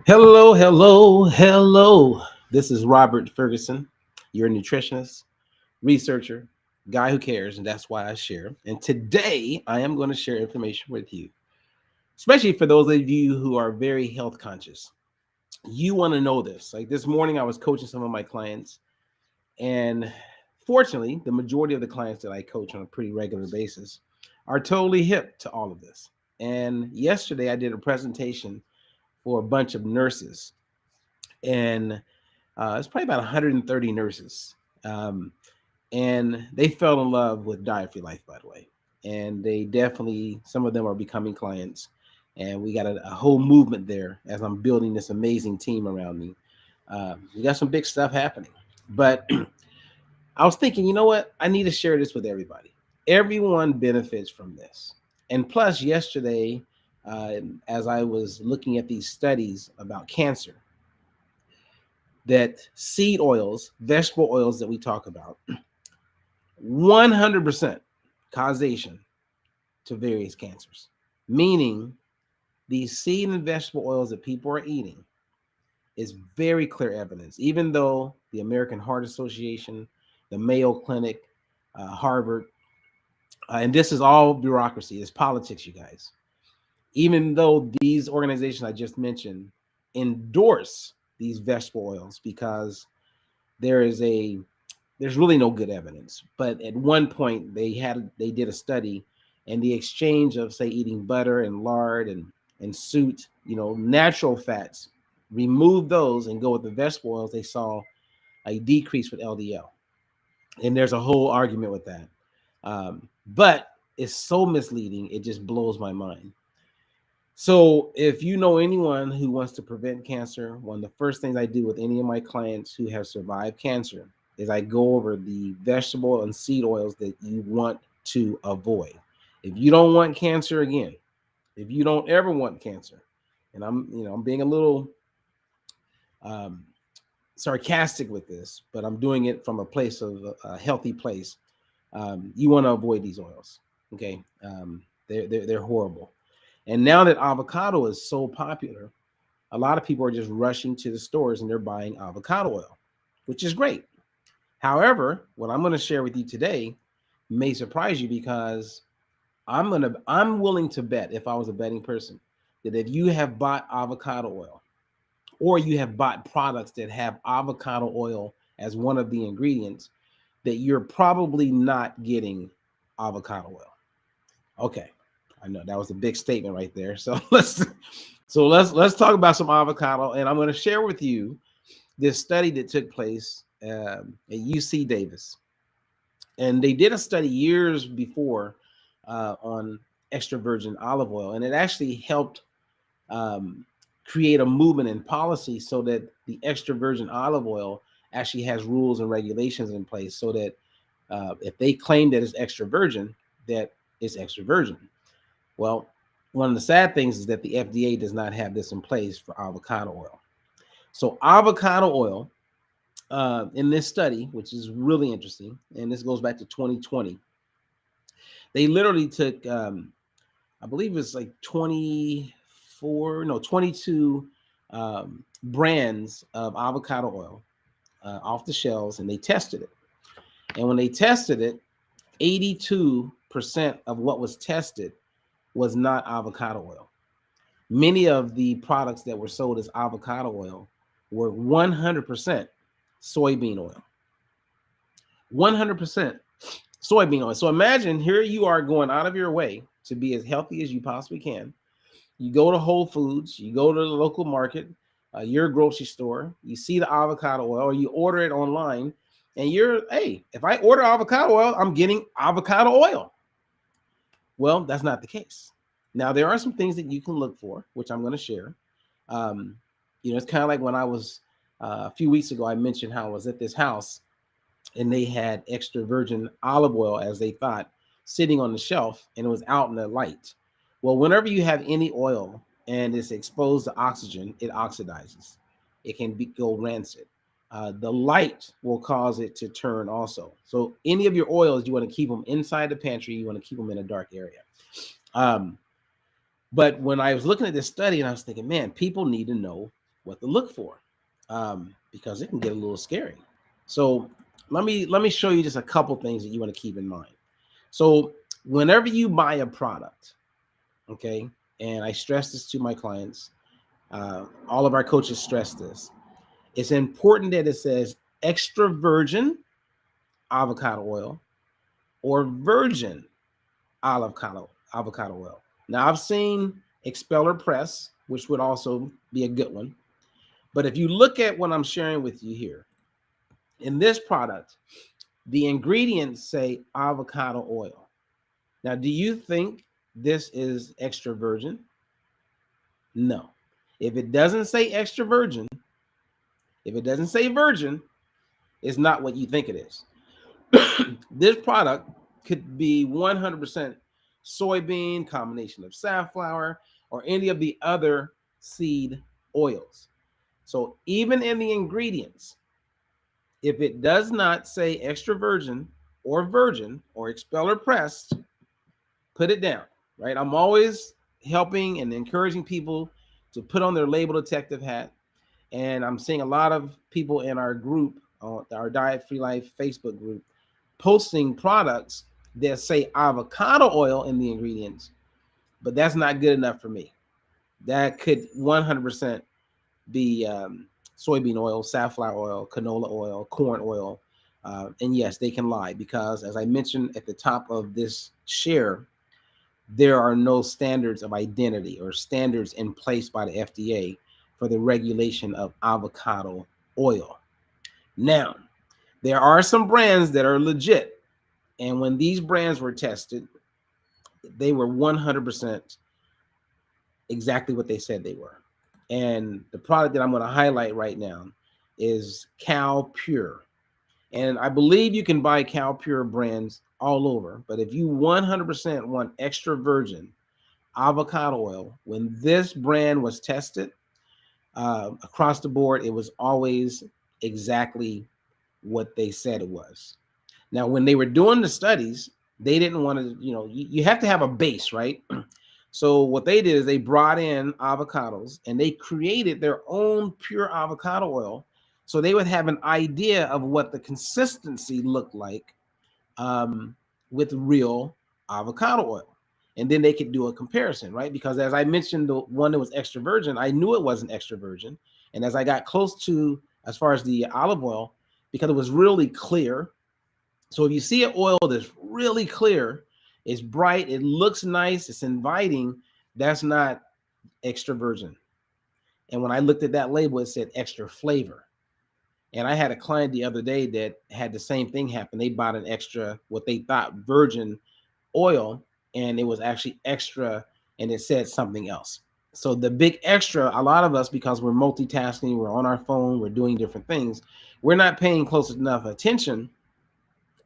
Hello, hello, hello. This is Robert Ferguson, your nutritionist, researcher, guy who cares, and that's why I share. And today I am going to share information with you, especially for those of you who are very health conscious. You want to know this. Like this morning, I was coaching some of my clients, and fortunately, the majority of the clients that I coach on a pretty regular basis are totally hip to all of this. And yesterday, I did a presentation for a bunch of nurses, and it's probably about 130 nurses. Um, and they fell in love with Diet for Life, by the way. And they definitely, some of them are becoming clients. And we got a whole movement there as I'm building this amazing team around me. We got some big stuff happening. But I was thinking, you know what? I need to share this with everybody. Everyone benefits from this. And plus, yesterday, uh, as I was looking at these studies about cancer, that seed oils, vegetable oils that we talk about, 100% causation to various cancers. Meaning, these seed and vegetable oils that people are eating is very clear evidence, even though the American Heart Association, the Mayo Clinic, Harvard, and this is all bureaucracy, it's politics, you guys. Even though these organizations I just mentioned endorse these vegetable oils because there is a there's really no good evidence. But at one point they did a study, and the exchange of say eating butter and lard and suet, natural fats, remove those and go with the vegetable oils, they saw a decrease with LDL. And there's a whole argument with that. But it's so misleading, it just blows my mind. So if you know anyone who wants to prevent cancer, one of the first things I do with any of my clients who have survived cancer is I go over the vegetable and seed oils that you want to avoid. If you don't want cancer again, if you don't ever want cancer, and I'm being a little um, sarcastic with this, but I'm doing it from a place of a healthy place. You want to avoid these oils. Okay, they're horrible. And now that avocado is so popular, a lot of people are just rushing to the stores and they're buying avocado oil, which is great. However, what I'm going to share with you today may surprise you because I'm willing to bet, if I was a betting person, that if you have bought avocado oil or you have bought products that have avocado oil as one of the ingredients, that you're probably not getting avocado oil. Okay. I know that was a big statement right there. So let's talk about some avocado, and I'm going to share with you this study that took place at UC Davis, and they did a study years before on extra virgin olive oil, and it actually helped um, create a movement in policy so that the extra virgin olive oil actually has rules and regulations in place so that if they claim that it's extra virgin, that it's extra virgin. Well, one of the sad things is that the FDA does not have this in place for avocado oil. So avocado oil in this study, which is really interesting, and this goes back to 2020, they literally took, I believe it's like 22 brands of avocado oil off the shelves, and they tested it. And when they tested it, 82% of what was tested was not avocado oil. Many of the products that were sold as avocado oil were 100% soybean oil. 100% soybean oil. So imagine here you are going out of your way to be as healthy as you possibly can. You go to Whole Foods, you go to the local market, your grocery store, you see the avocado oil, or you order it online, and hey, if I order avocado oil, I'm getting avocado oil. Well, that's not the case. Now, there are some things that you can look for, which I'm going to share. It's kind of like when I was a few weeks ago, I mentioned how I was at this house and they had extra virgin olive oil, as they thought, sitting on the shelf, and it was out in the light. Well, whenever you have any oil and it's exposed to oxygen, it oxidizes. It can go rancid. The light will cause it to turn also. So any of your oils, you want to keep them inside the pantry. You want to keep them in a dark area. But when I was looking at this study and I was thinking, man, people need to know what to look for, because it can get a little scary. So let me show you just a couple things that you want to keep in mind. So whenever you buy a product, okay, and I stress this to my clients, all of our coaches stress this. It's important that it says extra virgin avocado oil or virgin avocado oil. Now I've seen expeller press, which would also be a good one. But if you look at what I'm sharing with you here, in this product, the ingredients say avocado oil. Now, do you think this is extra virgin? No. If it doesn't say extra virgin, if it doesn't say virgin, it's not what you think it is. This product could be 100% soybean, combination of safflower, or any of the other seed oils. So even in the ingredients, if it does not say extra virgin or expeller pressed, put it down, right? I'm always helping and encouraging people to put on their label detective hat. And I'm seeing a lot of people in our group, our Diet Free Life Facebook group, posting products that say avocado oil in the ingredients, but that's not good enough for me. That could 100% be soybean oil, safflower oil, canola oil, corn oil. And yes, they can lie because, as I mentioned at the top of this share, there are no standards of identity or standards in place by the FDA for the regulation of avocado oil. Now, there are some brands that are legit. And when these brands were tested, they were 100% exactly what they said they were. And the product that I'm going to highlight right now is Cow Pure. And I believe you can buy Cow Pure brands all over. But if you 100% want extra virgin avocado oil, when this brand was tested across the board, it was always exactly what they said it was. Now, when they were doing the studies, they didn't want to, you have to have a base, right? So what they did is they brought in avocados and they created their own pure avocado oil. So they would have an idea of what the consistency looked like with real avocado oil. And then they could do a comparison, right? Because as I mentioned, the one that was extra virgin, I knew it wasn't extra virgin. And as I got close to, as far as the olive oil, because it was really clear. So if you see an oil that's really clear, it's bright, it looks nice, it's inviting, that's not extra virgin. And when I looked at that label, it said extra flavor. And I had a client the other day that had the same thing happen. They bought an extra, what they thought virgin oil, and it was actually extra, and it said something else. So the big extra, a lot of us, because we're multitasking, we're on our phone, we're doing different things, we're not paying close enough attention,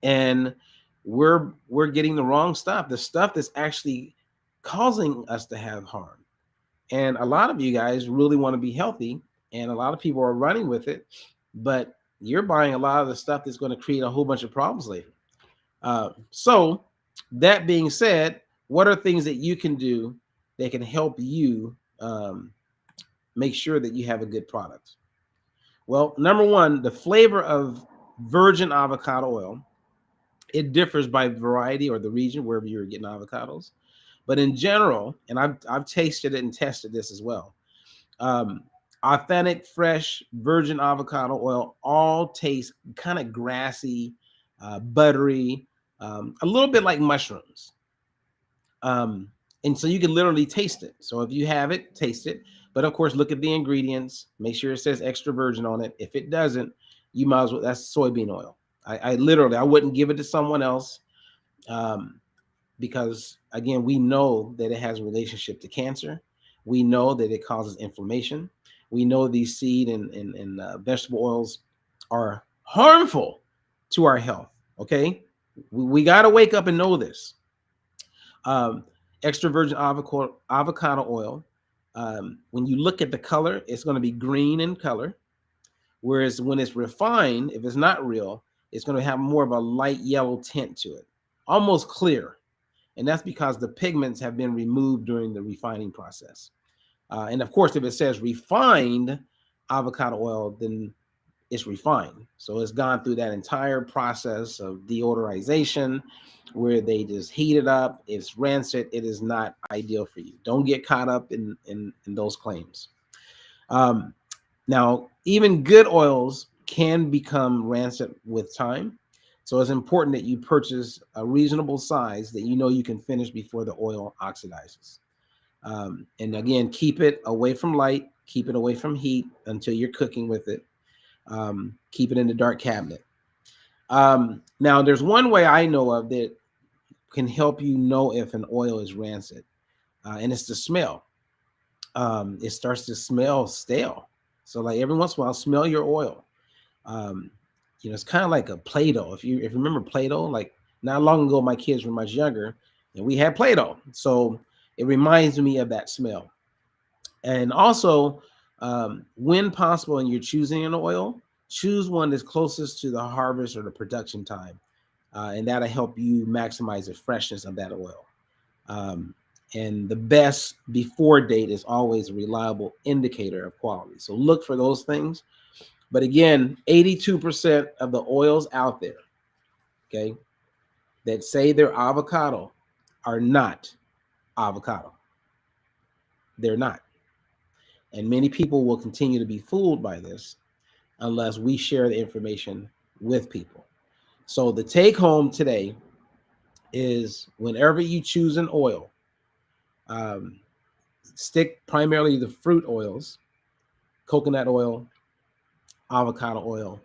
and we're getting the wrong stuff, the stuff that's actually causing us to have harm. And a lot of you guys really want to be healthy, and a lot of people are running with it, but you're buying a lot of the stuff that's going to create a whole bunch of problems later. So that being said, what are things that you can do that can help you make sure that you have a good product? Well, number one, the flavor of virgin avocado oil, it differs by variety or the region wherever you're getting avocados. But in general, and I've tasted it and tested this as well, authentic, fresh, virgin avocado oil all taste kind of grassy, buttery, a little bit like mushrooms. And so you can literally taste it. So if you have it, taste it. But of course, look at the ingredients. Make sure it says extra virgin on it. If it doesn't, you might as well, that's soybean oil. I literally, I wouldn't give it to someone else because, again, we know that it has a relationship to cancer. We know that it causes inflammation. We know these seed and vegetable oils are harmful to our health, okay? We got to wake up and know this. Extra virgin avocado oil, when you look at the color, it's going to be green in color. Whereas when it's refined, if it's not real, it's going to have more of a light yellow tint to it, almost clear. And that's because the pigments have been removed during the refining process. And of course, if it says refined, avocado oil, then it's refined. So it's gone through that entire process of deodorization where they just heat it up, it's rancid. It is not ideal for you. Don't get caught up in those claims. Um, Now, even good oils can become rancid with time. So it's important that you purchase a reasonable size that you know you can finish before the oil oxidizes. And again, keep it away from light, keep it away from heat until you're cooking with it. Keep it in the dark cabinet. Now, there's one way I know of that can help you know if an oil is rancid, and it's the smell. It starts to smell stale. So, like every once in a while, smell your oil. Um, it's kind of like a Play-Doh. If you remember Play-Doh, like not long ago, my kids were much younger, and we had Play-Doh. So it reminds me of that smell. And also, when possible, and you're choosing an oil, choose one that's closest to the harvest or the production time, and that'll help you maximize the freshness of that oil. Um, and the best before date is always a reliable indicator of quality. So look for those things. But again, 82% of the oils out there, okay, that say they're avocado are not avocado. They're not. And many people will continue to be fooled by this unless we share the information with people. So the take home today is whenever you choose an oil, um, stick primarily to fruit oils, coconut oil, avocado oil,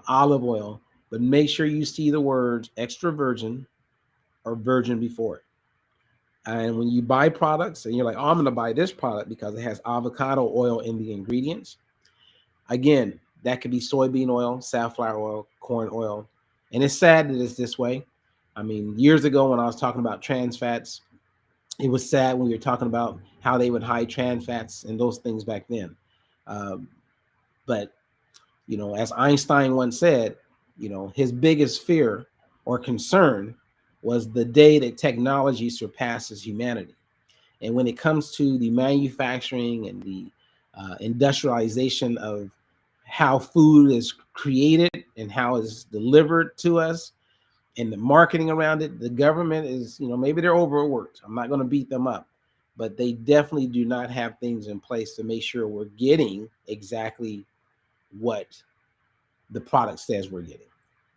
olive oil, but make sure you see the words extra virgin or virgin before it. And when you buy products and you're like, oh, I'm going to buy this product because it has avocado oil in the ingredients. Again, that could be soybean oil, safflower oil, corn oil. And it's sad that it's this way. I mean, years ago when I was talking about trans fats, it was sad when we were talking about how they would hide trans fats and those things back then. But, as Einstein once said, his biggest fear or concern was the day that technology surpasses humanity. And when it comes to the manufacturing and the industrialization of how food is created and how it's delivered to us and the marketing around it, the government is, maybe they're overworked. I'm not going to beat them up, but they definitely do not have things in place to make sure we're getting exactly what the product says we're getting.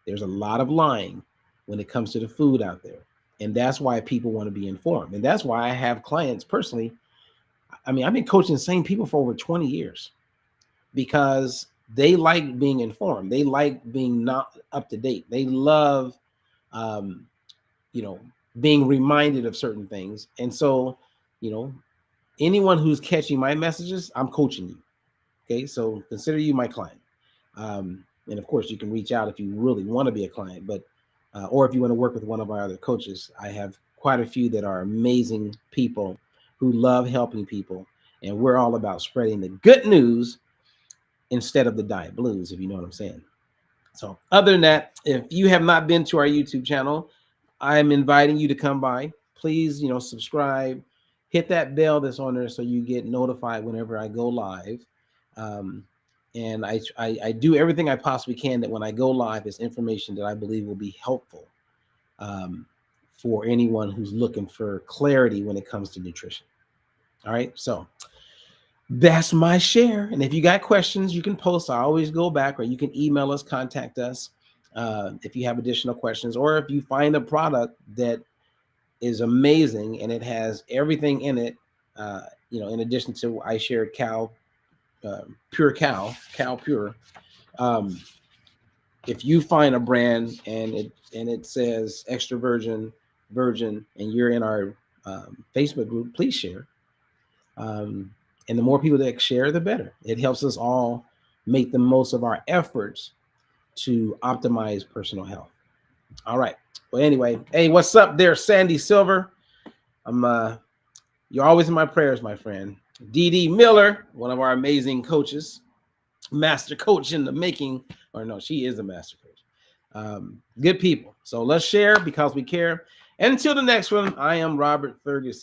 There's a lot of lying when it comes to the food out there. And that's why people want to be informed. And that's why I have clients personally. I mean, I've been coaching the same people for over 20 years because they like being informed. They like being not up to date. They love, um, being reminded of certain things. And so, anyone who's catching my messages, I'm coaching you. Okay. So consider you my client. And of course, you can reach out if you really want to be a client, but or if you want to work with one of our other coaches. I have quite a few that are amazing people who love helping people, and we're all about spreading the good news instead of the diet blues, if you know what I'm saying. So other than that, if you have not been to our YouTube channel, I'm inviting you to come by. Please, subscribe, hit that bell that's on there so you get notified whenever I go live. And I do everything I possibly can that when I go live is information that I believe will be helpful for anyone who's looking for clarity when it comes to nutrition. All right, so that's my share. And if you got questions, you can post. I always go back, or you can email us, contact us if you have additional questions, or if you find a product that is amazing and it has everything in it. In addition to I shared pure cow pure. If you find a brand and it says extra virgin, and you're in our Facebook group, please share. And the more people that share, the better. It helps us all make the most of our efforts to optimize personal health. All right. Well, anyway, hey, what's up there, Sandy Silver? You're always in my prayers, my friend. Dee Miller, one of our amazing coaches, master coach in the making, or no, she is a master coach. Good people. So let's share because we care. And until the next one, I am Robert Ferguson.